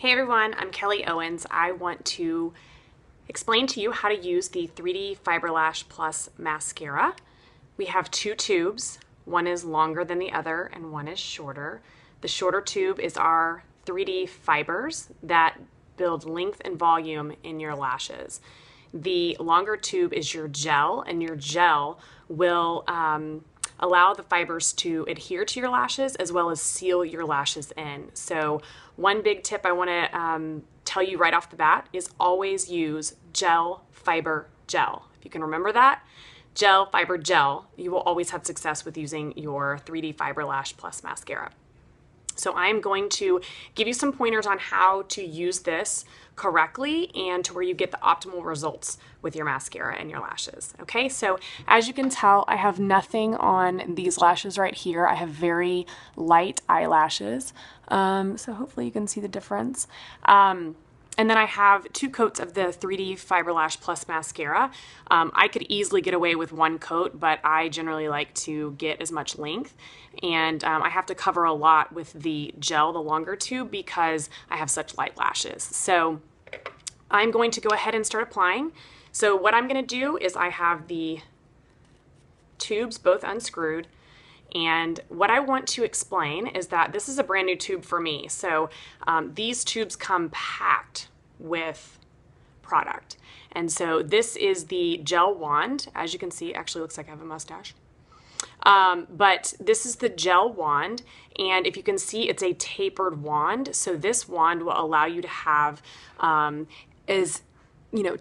Hey everyone, I'm Kelly Owens. I want to explain to you how to use the 3D Fiber Lash Plus mascara. We have two tubes. One is longer than the other and one is shorter. The shorter tube is our 3D fibers that build length and volume in your lashes. The longer tube is your gel, and your gel will allow the fibers to adhere to your lashes as well as seal your lashes in. So one big tip I want to tell you right off the bat is always use gel, fiber, gel. If you can remember that, gel, fiber, gel, you will always have success with using your 3D Fiber Lash Plus mascara. So I'm going to give you some pointers on how to use this correctly and to where you get the optimal results with your mascara and your lashes. Okay, so as you can tell, I have nothing on these lashes right here. I have very light eyelashes. So hopefully you can see the difference. And then I have two coats of the 3D Fiber Lash Plus mascara. I could easily get away with one coat, but I generally like to get as much length. And I have to cover a lot with the gel, the longer tube, because I have such light lashes. So I'm going to go ahead and start applying. So what I'm going to do is I have the tubes both unscrewed. And what I want to explain is that this is a brand new tube for me. So these tubes come packed with product. And so this is the gel wand. As you can see, it actually looks like I have a mustache. But this is the gel wand. And if you can see, it's a tapered wand. So this wand will allow you to have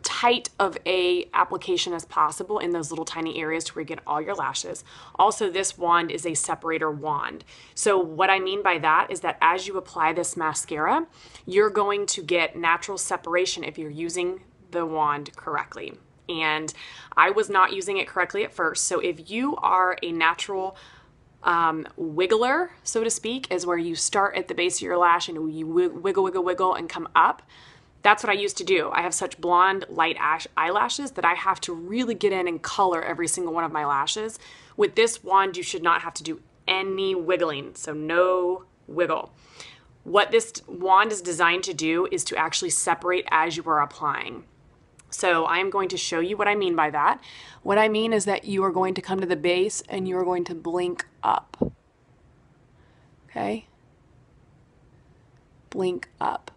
tight of a application as possible in those little tiny areas to where you get all your lashes. Also, this wand is a separator wand. So what I mean by that is that as you apply this mascara, you're going to get natural separation if you're using the wand correctly. And I was not using it correctly at first. So if you are a natural wiggler, so to speak, is where you start at the base of your lash and you wiggle, wiggle, wiggle and come up. That's what I used to do. I have such blonde, light eyelashes that I have to really get in and color every single one of my lashes. With this wand, you should not have to do any wiggling, so no wiggle. What this wand is designed to do is to actually separate as you are applying. So I'm going to show you what I mean by that. What I mean is that you are going to come to the base and you are going to blink up. Okay? Blink up.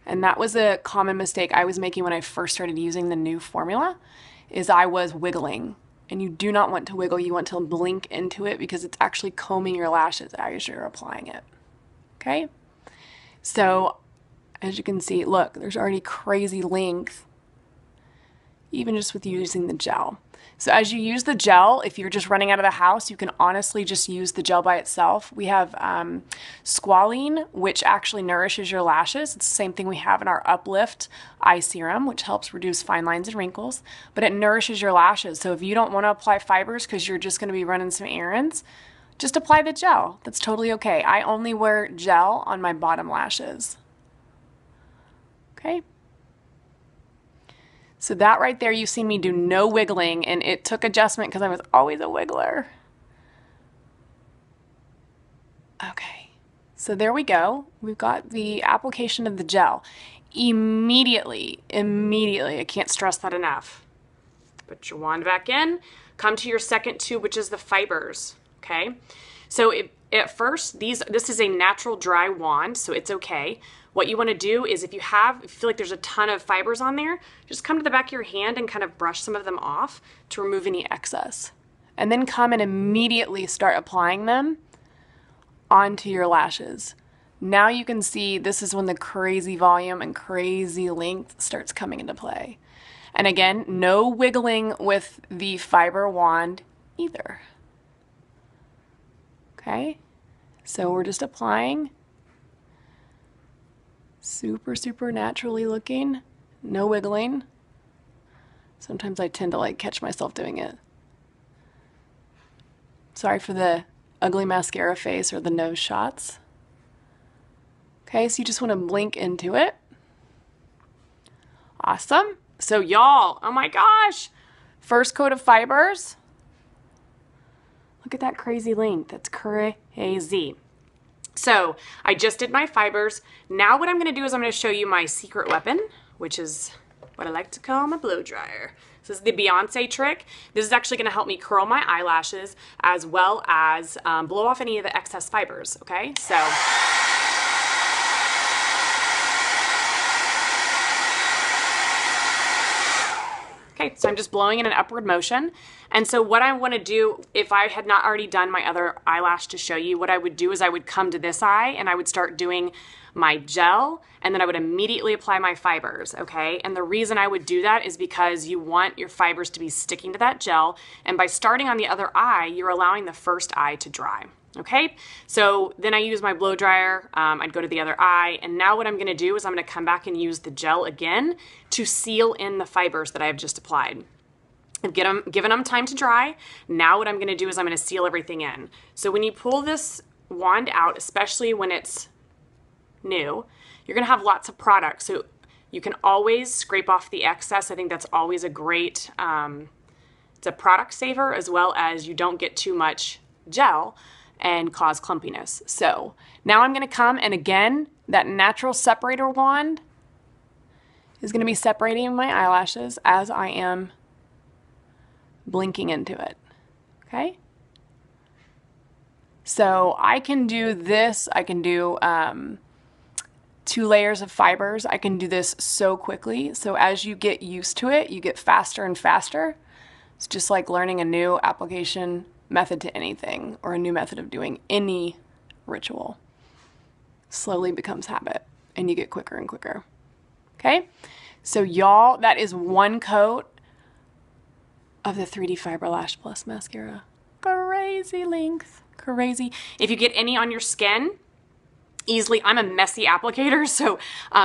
And that was a common mistake I was making when I first started using the new formula, is I was wiggling. And you do not want to wiggle, you want to blink into it because it's actually combing your lashes as you're applying it. Okay? So, as you can see, look, there's already crazy length, even just with using the gel. So as you use the gel, if you're just running out of the house, you can honestly just use the gel by itself. We have squalene, which actually nourishes your lashes. It's the same thing we have in our Uplift eye serum, which helps reduce fine lines and wrinkles, but it nourishes your lashes. So if you don't want to apply fibers because you're just going to be running some errands, just apply the gel. That's totally okay. I only wear gel on my bottom lashes. Okay? So that right there, you've seen me do no wiggling, and it took adjustment because I was always a wiggler. Okay, so there we go. We've got the application of the gel. Immediately, I can't stress that enough. Put your wand back in, come to your second tube, which is the fibers, okay? So at first, this is a natural dry wand, so it's okay. What you want to do is if you feel like there's a ton of fibers on there, just come to the back of your hand and kind of brush some of them off to remove any excess. And then come and immediately start applying them onto your lashes. Now you can see this is when the crazy volume and crazy length starts coming into play. And again, no wiggling with the fiber wand either. Okay, so we're just applying. Super, super naturally looking, no wiggling. Sometimes I tend to catch myself doing it. Sorry for the ugly mascara face or the nose shots. Okay, so you just want to blink into it. Awesome. So y'all, oh my gosh, first coat of fibers. Look at that crazy length, that's crazy. So I just did my fibers. Now what I'm gonna do is I'm gonna show you my secret weapon, which is what I like to call my blow dryer. This is the Beyonce trick. This is actually gonna help me curl my eyelashes as well as blow off any of the excess fibers, okay? So. Okay, so I'm just blowing in an upward motion. And so what I want to do, if I had not already done my other eyelash to show you, what I would do is I would come to this eye and I would start doing my gel, and then I would immediately apply my fibers, okay? And the reason I would do that is because you want your fibers to be sticking to that gel, and by starting on the other eye, you're allowing the first eye to dry. Okay, so then I use my blow dryer, I'd go to the other eye, and now what I'm gonna do is I'm gonna come back and use the gel again to seal in the fibers that I have just applied. I've given them time to dry. Now what I'm gonna do is I'm gonna seal everything in. So when you pull this wand out, especially when it's new, you're gonna have lots of product. So you can always scrape off the excess. I think that's always a great, it's a product saver, as well as you don't get too much gel and cause clumpiness. So now I'm gonna come, and again, that natural separator wand is gonna be separating my eyelashes as I am blinking into it, okay? So I can do this, I can do 2 layers of fibers. I can do this so quickly. So as you get used to it, you get faster and faster. It's just like learning a new application method to anything, or a new method of doing any ritual. Slowly becomes habit, and you get quicker and quicker. Okay, so y'all, that is one coat of the 3D Fiber Lash Plus mascara. Crazy length, crazy. If you get any on your skin, easily, I'm a messy applicator, so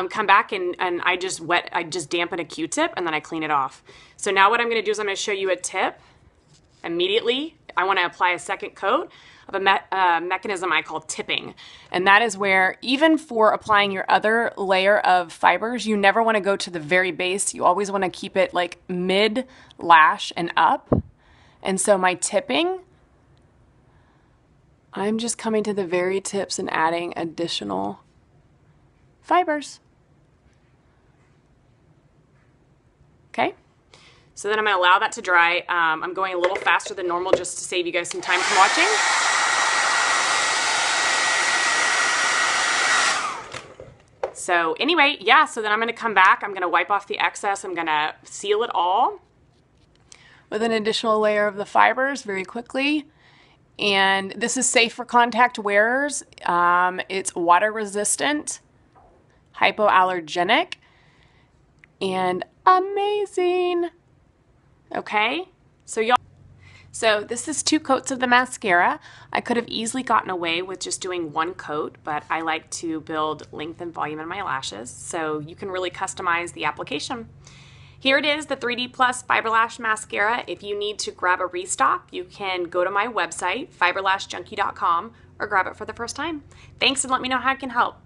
come back and I just dampen a Q-tip and then I clean it off. So now what I'm gonna do is I'm gonna show you a tip. Immediately, I wanna apply a second coat of a mechanism I call tipping. And that is where, even for applying your other layer of fibers, you never wanna go to the very base. You always wanna keep it like mid-lash and up. And so my tipping, I'm just coming to the very tips and adding additional fibers. Okay, so then I'm gonna allow that to dry. I'm going a little faster than normal just to save you guys some time from watching. So anyway, yeah, so then I'm gonna come back, I'm gonna wipe off the excess, I'm gonna seal it all with an additional layer of the fibers very quickly. And this is safe for contact wearers. It's water resistant, hypoallergenic, and amazing. Okay, so this is 2 coats of the mascara. I could have easily gotten away with just doing 1 coat, but I like to build length and volume in my lashes, so you can really customize the application. Here it is, the 3D Plus Fiber Lash Mascara. If you need to grab a restock, you can go to my website, fiberlashjunkie.com, or grab it for the first time. Thanks, and let me know how I can help.